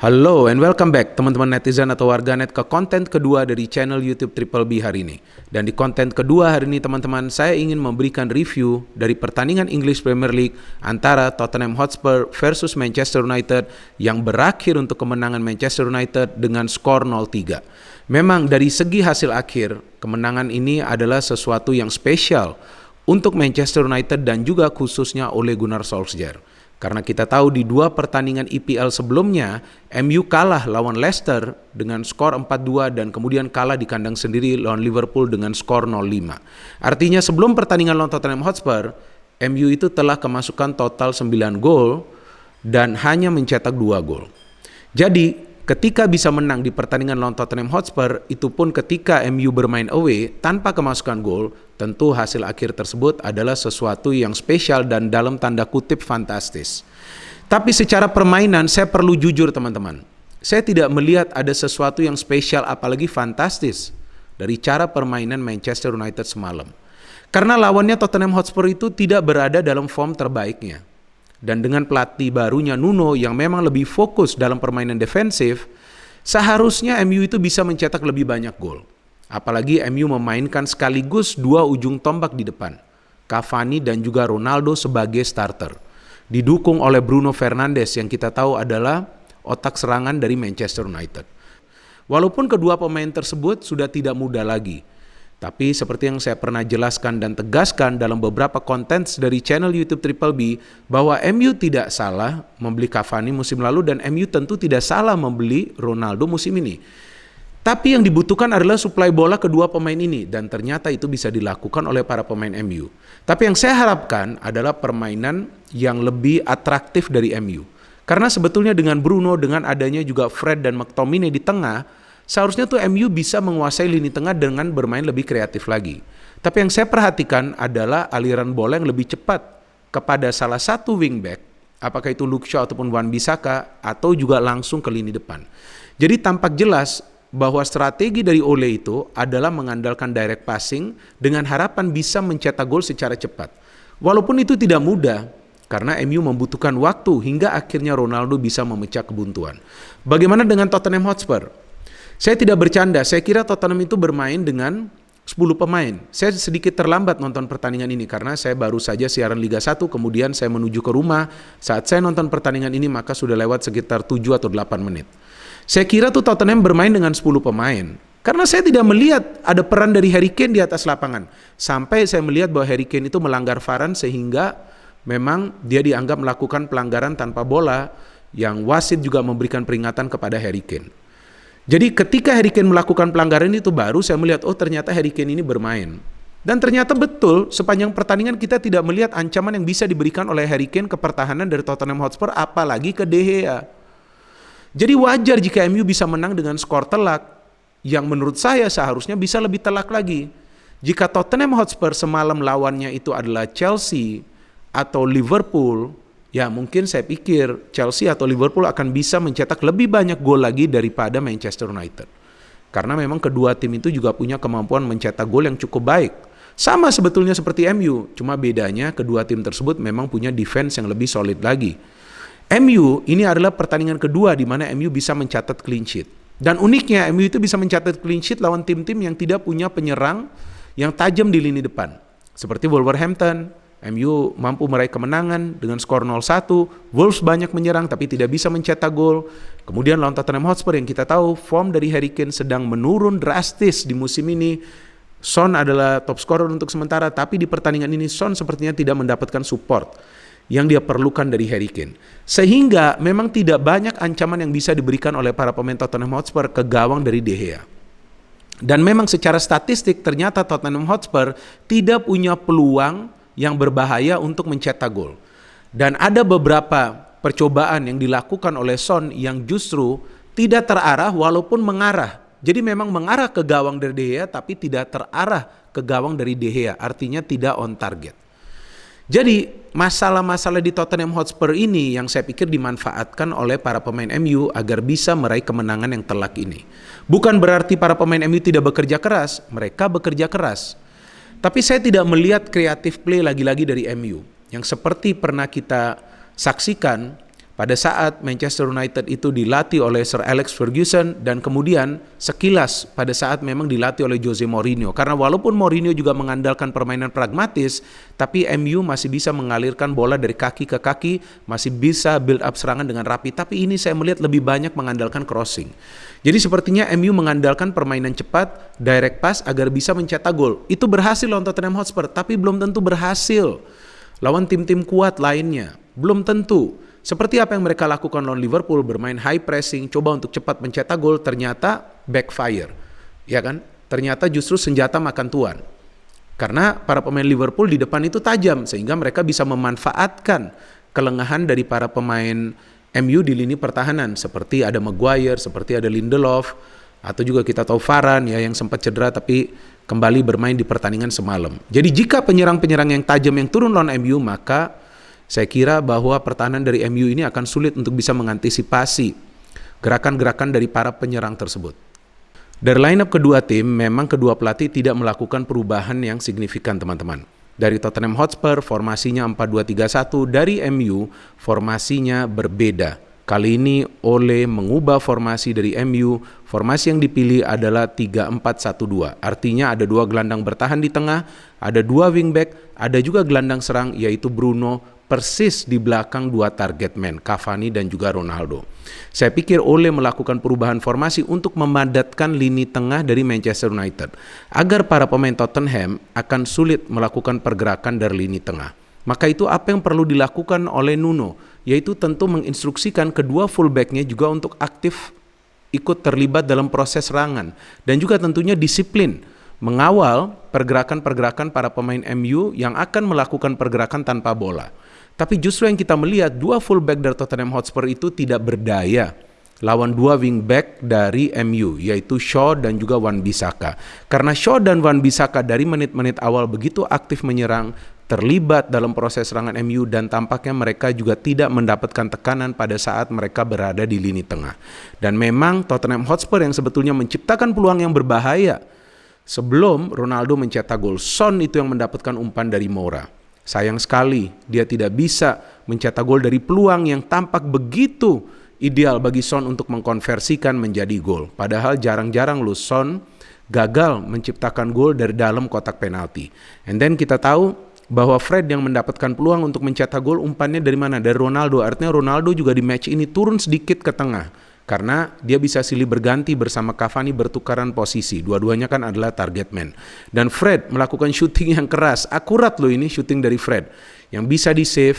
Halo and welcome back teman-teman netizen atau warganet ke konten kedua dari channel YouTube Triple B hari ini. Dan di konten kedua hari ini teman-teman, saya ingin memberikan review dari pertandingan English Premier League antara Tottenham Hotspur versus Manchester United yang berakhir untuk kemenangan Manchester United dengan skor 0-3. Memang dari segi hasil akhir, kemenangan ini adalah sesuatu yang spesial untuk Manchester United dan juga khususnya Ole Gunnar Solskjaer. Karena kita tahu di dua pertandingan EPL sebelumnya, MU kalah lawan Leicester dengan skor 4-2 dan kemudian kalah di kandang sendiri lawan Liverpool dengan skor 0-5. Artinya sebelum pertandingan lawan Tottenham Hotspur, MU itu telah kemasukan total 9 gol dan hanya mencetak 2 gol. Jadi ketika bisa menang di pertandingan lawan Tottenham Hotspur, itu pun ketika MU bermain away tanpa kemasukan gol, tentu hasil akhir tersebut adalah sesuatu yang spesial dan dalam tanda kutip fantastis. Tapi secara permainan saya perlu jujur teman-teman, saya tidak melihat ada sesuatu yang spesial apalagi fantastis dari cara permainan Manchester United semalam. Karena lawannya Tottenham Hotspur itu tidak berada dalam form terbaiknya. Dan dengan pelatih barunya Nuno yang memang lebih fokus dalam permainan defensif, seharusnya MU itu bisa mencetak lebih banyak gol. Apalagi MU memainkan sekaligus dua ujung tombak di depan, Cavani dan juga Ronaldo sebagai starter, didukung oleh Bruno Fernandes yang kita tahu adalah otak serangan dari Manchester United. Walaupun kedua pemain tersebut sudah tidak muda lagi, tapi seperti yang saya pernah jelaskan dan tegaskan dalam beberapa konten dari channel YouTube Triple B, bahwa MU tidak salah membeli Cavani musim lalu dan MU tentu tidak salah membeli Ronaldo musim ini. Tapi yang dibutuhkan adalah suplai bola kedua pemain ini dan ternyata itu bisa dilakukan oleh para pemain MU. Tapi yang saya harapkan adalah permainan yang lebih atraktif dari MU. Karena sebetulnya dengan Bruno, dengan adanya juga Fred dan McTominay di tengah, seharusnya tuh MU bisa menguasai lini tengah dengan bermain lebih kreatif lagi. Tapi yang saya perhatikan adalah aliran bola yang lebih cepat kepada salah satu wingback, apakah itu Luke Shaw ataupun Wan-Bissaka, atau juga langsung ke lini depan. Jadi tampak jelas bahwa strategi dari Ole itu adalah mengandalkan direct passing dengan harapan bisa mencetak gol secara cepat. Walaupun itu tidak mudah, karena MU membutuhkan waktu hingga akhirnya Ronaldo bisa memecah kebuntuan. Bagaimana dengan Tottenham Hotspur? Saya tidak bercanda, saya kira Tottenham itu bermain dengan 10 pemain. Saya sedikit terlambat nonton pertandingan ini karena saya baru saja siaran Liga 1, kemudian saya menuju ke rumah. Saat saya nonton pertandingan ini maka sudah lewat sekitar 7 atau 8 menit. Saya kira tuh Tottenham bermain dengan 10 pemain. Karena saya tidak melihat ada peran dari Harry Kane di atas lapangan. Sampai saya melihat bahwa Harry Kane itu melanggar VAR sehingga memang dia dianggap melakukan pelanggaran tanpa bola yang wasit juga memberikan peringatan kepada Harry Kane. Jadi ketika Harry Kane melakukan pelanggaran itu baru saya melihat, oh ternyata Harry Kane ini bermain. Dan ternyata betul sepanjang pertandingan kita tidak melihat ancaman yang bisa diberikan oleh Harry Kane ke pertahanan dari Tottenham Hotspur apalagi ke De Gea. Jadi wajar jika MU bisa menang dengan skor telak yang menurut saya seharusnya bisa lebih telak lagi. Jika Tottenham Hotspur semalam lawannya itu adalah Chelsea atau Liverpool, ya mungkin saya pikir Chelsea atau Liverpool akan bisa mencetak lebih banyak gol lagi daripada Manchester United. Karena memang kedua tim itu juga punya kemampuan mencetak gol yang cukup baik. Sama sebetulnya seperti MU, cuma bedanya kedua tim tersebut memang punya defense yang lebih solid lagi. MU ini adalah pertandingan kedua di mana MU bisa mencatat clean sheet. Dan uniknya MU itu bisa mencatat clean sheet lawan tim-tim yang tidak punya penyerang yang tajam di lini depan. Seperti Wolverhampton, MU mampu meraih kemenangan dengan skor 0-1. Wolves banyak menyerang tapi tidak bisa mencetak gol. Kemudian lawan Tottenham Hotspur yang kita tahu form dari Harry Kane sedang menurun drastis di musim ini. Son adalah top scorer untuk sementara, tapi di pertandingan ini Son sepertinya tidak mendapatkan support yang dia perlukan dari Harry Kane. Sehingga memang tidak banyak ancaman yang bisa diberikan oleh para pemain Tottenham Hotspur ke gawang dari De Gea. Dan memang secara statistik ternyata Tottenham Hotspur tidak punya peluang yang berbahaya untuk mencetak gol. Dan ada beberapa percobaan yang dilakukan oleh Son yang justru tidak terarah walaupun mengarah. Jadi memang mengarah ke gawang dari De Gea tapi tidak terarah ke gawang dari De Gea, artinya tidak on target. Jadi masalah-masalah di Tottenham Hotspur ini yang saya pikir dimanfaatkan oleh para pemain MU agar bisa meraih kemenangan yang telak ini. Bukan berarti para pemain MU tidak bekerja keras, mereka bekerja keras. Tapi saya tidak melihat kreatif play lagi-lagi dari MU yang seperti pernah kita saksikan pada saat Manchester United itu dilatih oleh Sir Alex Ferguson dan kemudian sekilas pada saat memang dilatih oleh Jose Mourinho. Karena walaupun Mourinho juga mengandalkan permainan pragmatis, tapi MU masih bisa mengalirkan bola dari kaki ke kaki, masih bisa build up serangan dengan rapi. Tapi ini saya melihat lebih banyak mengandalkan crossing. Jadi sepertinya MU mengandalkan permainan cepat, direct pass agar bisa mencetak gol. Itu berhasil lawan Tottenham Hotspur, tapi belum tentu berhasil lawan tim-tim kuat lainnya. Belum tentu. Seperti apa yang mereka lakukan lawan Liverpool, bermain high pressing, coba untuk cepat mencetak gol, ternyata backfire. Ya kan? Ternyata justru senjata makan tuan. Karena para pemain Liverpool di depan itu tajam, sehingga mereka bisa memanfaatkan kelengahan dari para pemain MU di lini pertahanan. Seperti ada Maguire, seperti ada Lindelof, atau juga kita tahu Varane ya yang sempat cedera tapi kembali bermain di pertandingan semalam. Jadi jika penyerang-penyerang yang tajam yang turun lawan MU, maka saya kira bahwa pertahanan dari MU ini akan sulit untuk bisa mengantisipasi gerakan-gerakan dari para penyerang tersebut. Dari line up kedua tim, memang kedua pelatih tidak melakukan perubahan yang signifikan, teman-teman. Dari Tottenham Hotspur, formasinya 4-2-3-1. Dari MU, formasinya berbeda. Kali ini Ole mengubah formasi dari MU. Formasi yang dipilih adalah 3-4-1-2. Artinya ada 2 gelandang bertahan di tengah, ada 2 wingback, ada juga gelandang serang yaitu Bruno, persis di belakang 2 target man, Cavani dan juga Ronaldo. Saya pikir Ole melakukan perubahan formasi untuk memadatkan lini tengah dari Manchester United, agar para pemain Tottenham akan sulit melakukan pergerakan dari lini tengah. Maka itu apa yang perlu dilakukan oleh Nuno, yaitu tentu menginstruksikan kedua fullbacknya juga untuk aktif ikut terlibat dalam proses serangan, dan juga tentunya disiplin mengawal pergerakan-pergerakan para pemain MU yang akan melakukan pergerakan tanpa bola. Tapi justru yang kita melihat 2 fullback dari Tottenham Hotspur itu tidak berdaya lawan 2 wingback dari MU, yaitu Shaw dan juga Wan-Bissaka. Karena Shaw dan Wan-Bissaka dari menit-menit awal begitu aktif menyerang, terlibat dalam proses serangan MU, dan tampaknya mereka juga tidak mendapatkan tekanan pada saat mereka berada di lini tengah. Dan memang Tottenham Hotspur yang sebetulnya menciptakan peluang yang berbahaya sebelum Ronaldo mencetak gol. Son itu yang mendapatkan umpan dari Moura. Sayang sekali dia tidak bisa mencetak gol dari peluang yang tampak begitu ideal bagi Son untuk mengkonversikan menjadi gol. Padahal jarang-jarang loh Son gagal menciptakan gol dari dalam kotak penalti. And then kita tahu bahwa Fred yang mendapatkan peluang untuk mencetak gol, umpannya dari mana? Dari Ronaldo. Artinya Ronaldo juga di match ini turun sedikit ke tengah, karena dia bisa silih berganti bersama Cavani bertukaran posisi. Dua-duanya kan adalah target man. Dan Fred melakukan shooting yang keras. Akurat loh ini shooting dari Fred, yang bisa di-save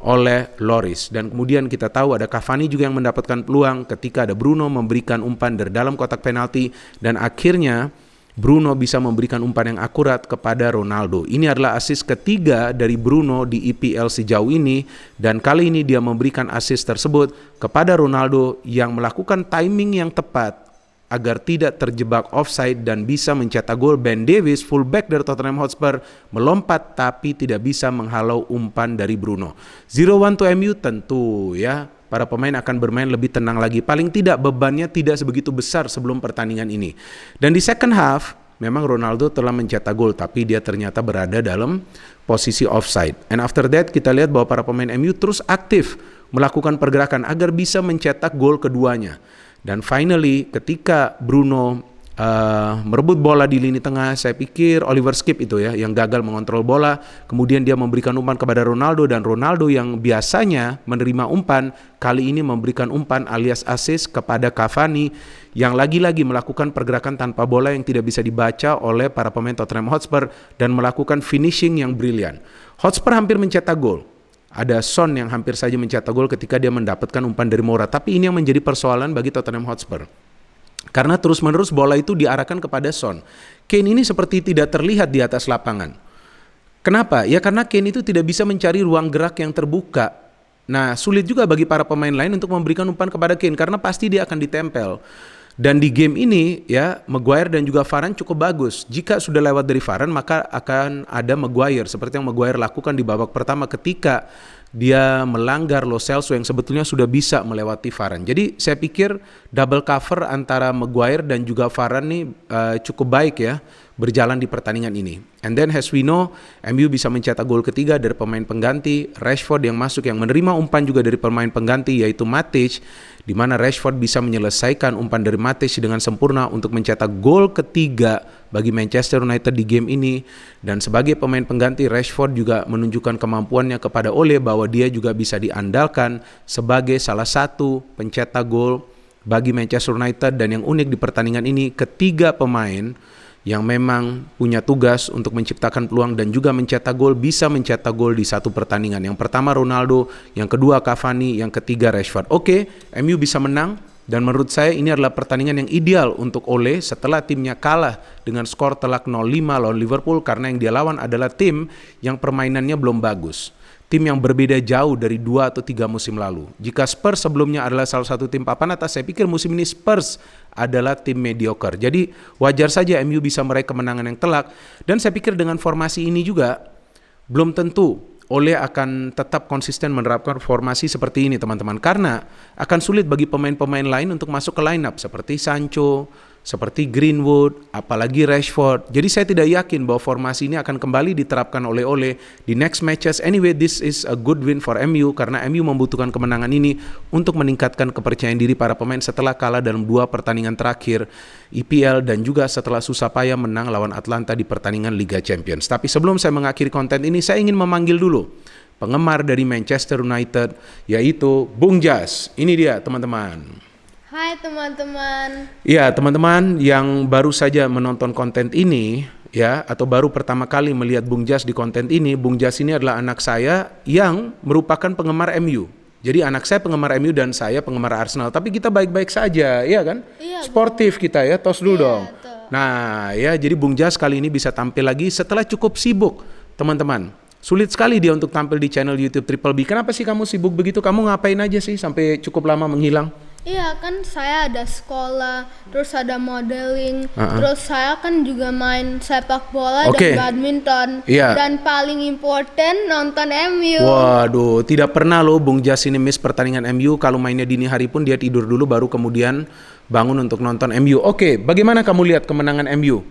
oleh Lloris. Dan kemudian kita tahu ada Cavani juga yang mendapatkan peluang ketika ada Bruno memberikan umpan dari dalam kotak penalti. Dan akhirnya Bruno bisa memberikan umpan yang akurat kepada Ronaldo. Ini adalah assist ketiga dari Bruno di EPL sejauh ini, dan kali ini dia memberikan assist tersebut kepada Ronaldo yang melakukan timing yang tepat agar tidak terjebak offside dan bisa mencetak gol. Ben Davies, fullback dari Tottenham Hotspur, melompat tapi tidak bisa menghalau umpan dari Bruno. 0-1 to MU, tentu ya para pemain akan bermain lebih tenang lagi. Paling tidak bebannya tidak sebegitu besar sebelum pertandingan ini. Dan di second half, memang Ronaldo telah mencetak gol, tapi dia ternyata berada dalam posisi offside. And after that, kita lihat bahwa para pemain MU terus aktif melakukan pergerakan agar bisa mencetak gol keduanya. Dan finally, ketika Bruno merebut bola di lini tengah, saya pikir Oliver Skip itu ya yang gagal mengontrol bola, kemudian dia memberikan umpan kepada Ronaldo, dan Ronaldo yang biasanya menerima umpan kali ini memberikan umpan alias assist kepada Cavani yang lagi-lagi melakukan pergerakan tanpa bola yang tidak bisa dibaca oleh para pemain Tottenham Hotspur dan melakukan finishing yang brilian. Hotspur hampir mencetak gol. Ada Son yang hampir saja mencetak gol ketika dia mendapatkan umpan dari Moura, tapi ini yang menjadi persoalan bagi Tottenham Hotspur. Karena terus-menerus bola itu diarahkan kepada Son. Kane ini seperti tidak terlihat di atas lapangan. Kenapa? Ya karena Kane itu tidak bisa mencari ruang gerak yang terbuka. Nah, sulit juga bagi para pemain lain untuk memberikan umpan kepada Kane karena pasti dia akan ditempel. Dan di game ini ya Maguire dan juga Varane cukup bagus. Jika sudah lewat dari Varane maka akan ada Maguire, seperti yang Maguire lakukan di babak pertama ketika dia melanggar Lo Celso yang sebetulnya sudah bisa melewati Varane. Jadi saya pikir double cover antara Maguire dan juga Varane nih cukup baik ya berjalan di pertandingan ini. And then as we know, MU bisa mencetak gol ketiga dari pemain pengganti, Rashford yang masuk yang menerima umpan juga dari pemain pengganti yaitu Matic, di mana Rashford bisa menyelesaikan umpan dari Matic dengan sempurna untuk mencetak gol ketiga bagi Manchester United di game ini. Dan sebagai pemain pengganti, Rashford juga menunjukkan kemampuannya kepada Ole bahwa dia juga bisa diandalkan sebagai salah satu pencetak gol bagi Manchester United. Dan yang unik di pertandingan ini, ketiga pemain yang memang punya tugas untuk menciptakan peluang dan juga mencetak gol bisa mencetak gol di satu pertandingan. Yang pertama Ronaldo, yang kedua Cavani, yang ketiga Rashford. Oke, MU bisa menang dan menurut saya ini adalah pertandingan yang ideal untuk Ole setelah timnya kalah dengan skor telak 0-5 lawan Liverpool karena yang dia lawan adalah tim yang permainannya belum bagus. Tim yang berbeda jauh dari 2 atau 3 musim lalu. Jika Spurs sebelumnya adalah salah satu tim papan atas, saya pikir musim ini Spurs adalah tim mediocre. Jadi wajar saja MU bisa meraih kemenangan yang telak. Dan saya pikir dengan formasi ini juga belum tentu Ole akan tetap konsisten menerapkan formasi seperti ini teman-teman. Karena akan sulit bagi pemain-pemain lain untuk masuk ke line up seperti Sancho, seperti Greenwood, apalagi Rashford. Jadi saya tidak yakin bahwa formasi ini akan kembali diterapkan oleh Ole di next matches. Anyway, this is a good win for MU karena MU membutuhkan kemenangan ini untuk meningkatkan kepercayaan diri para pemain setelah kalah dalam 2 pertandingan terakhir EPL dan juga setelah susah payah menang lawan Atlanta di pertandingan Liga Champions. Tapi sebelum saya mengakhiri konten ini, saya ingin memanggil dulu penggemar dari Manchester United, yaitu Bung Jas. Ini dia teman-teman. Hai teman-teman. Ya teman-teman yang baru saja menonton konten ini ya, atau baru pertama kali melihat Bung Jas di konten ini, Bung Jas ini adalah anak saya yang merupakan penggemar MU. Jadi anak saya penggemar MU dan saya penggemar Arsenal, tapi kita baik-baik saja, ya kan? Iya, sportif kita ya, tos dulu dong. Tuh. Nah ya, jadi Bung Jas kali ini bisa tampil lagi setelah cukup sibuk teman-teman. Sulit sekali dia untuk tampil di channel YouTube Triple B. Kenapa sih kamu sibuk begitu? Kamu ngapain aja sih sampai cukup lama menghilang? Iya kan saya ada sekolah, terus ada modeling, terus saya kan juga main sepak bola dan badminton, dan paling important nonton MU. Waduh, tidak pernah loh Bung Jas ini miss pertandingan MU. Kalau mainnya dini hari pun dia tidur dulu baru kemudian bangun untuk nonton MU. Oke, bagaimana kamu lihat kemenangan MU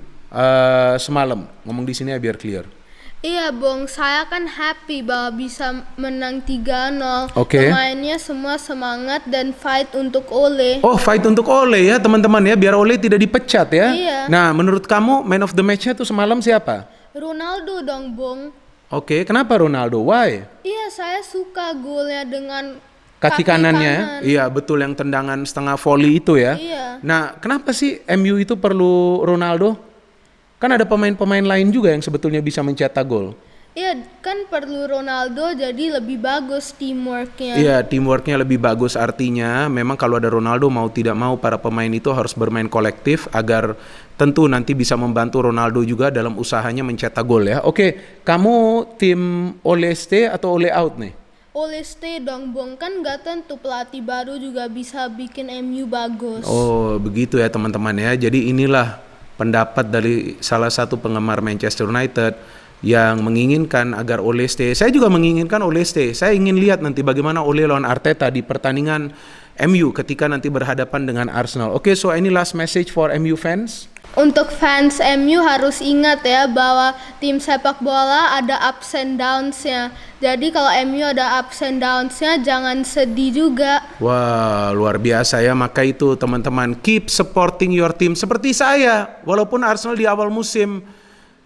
semalam? Ngomong di sini ya biar clear. Iya Bung, saya kan happy bahwa bisa menang 3-0. Pemainnya semua semangat dan fight untuk Ole. Oh, fight untuk Ole ya teman-teman ya, biar Ole tidak dipecat ya. Iya. Nah, menurut kamu man of the match-nya tuh semalam siapa? Ronaldo dong Bung. Oke, kenapa Ronaldo? Why? Iya, saya suka golnya dengan kaki kanannya. Iya, betul, yang tendangan setengah volley itu ya. Iya. Nah, kenapa sih MU itu perlu Ronaldo? Kan ada pemain-pemain lain juga yang sebetulnya bisa mencetak gol. Iya, kan perlu Ronaldo jadi lebih bagus teamworknya. Iya, teamworknya lebih bagus, artinya memang kalau ada Ronaldo mau tidak mau para pemain itu harus bermain kolektif agar tentu nanti bisa membantu Ronaldo juga dalam usahanya mencetak gol ya. Oke, kamu tim Ole stay atau Ole out nih? Ole stay dong Bung, kan gak tentu pelatih baru juga bisa bikin MU bagus. Oh begitu ya teman-teman ya, jadi inilah pendapat dari salah satu penggemar Manchester United yang menginginkan agar Ole stay. Saya juga menginginkan Ole stay. Saya ingin lihat nanti bagaimana Ole lawan Arteta di pertandingan MU ketika nanti berhadapan dengan Arsenal. Oke, so any last message for MU fans? Untuk fans MU harus ingat ya bahwa tim sepak bola ada ups and downs-nya. Jadi kalau MU ada ups and downs-nya jangan sedih juga. Wah, luar biasa ya. Maka itu teman-teman, keep supporting your team seperti saya. Walaupun Arsenal di awal musim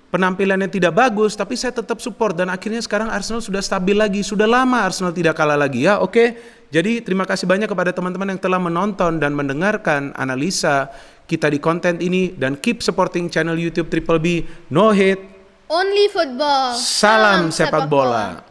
penampilannya tidak bagus, tapi saya tetap support dan akhirnya sekarang Arsenal sudah stabil lagi. Sudah lama Arsenal tidak kalah lagi ya. Oke. Jadi terima kasih banyak kepada teman-teman yang telah menonton dan mendengarkan analisa kita di konten ini, dan keep supporting channel YouTube Triple B. No hate, only football. salam sepak bola.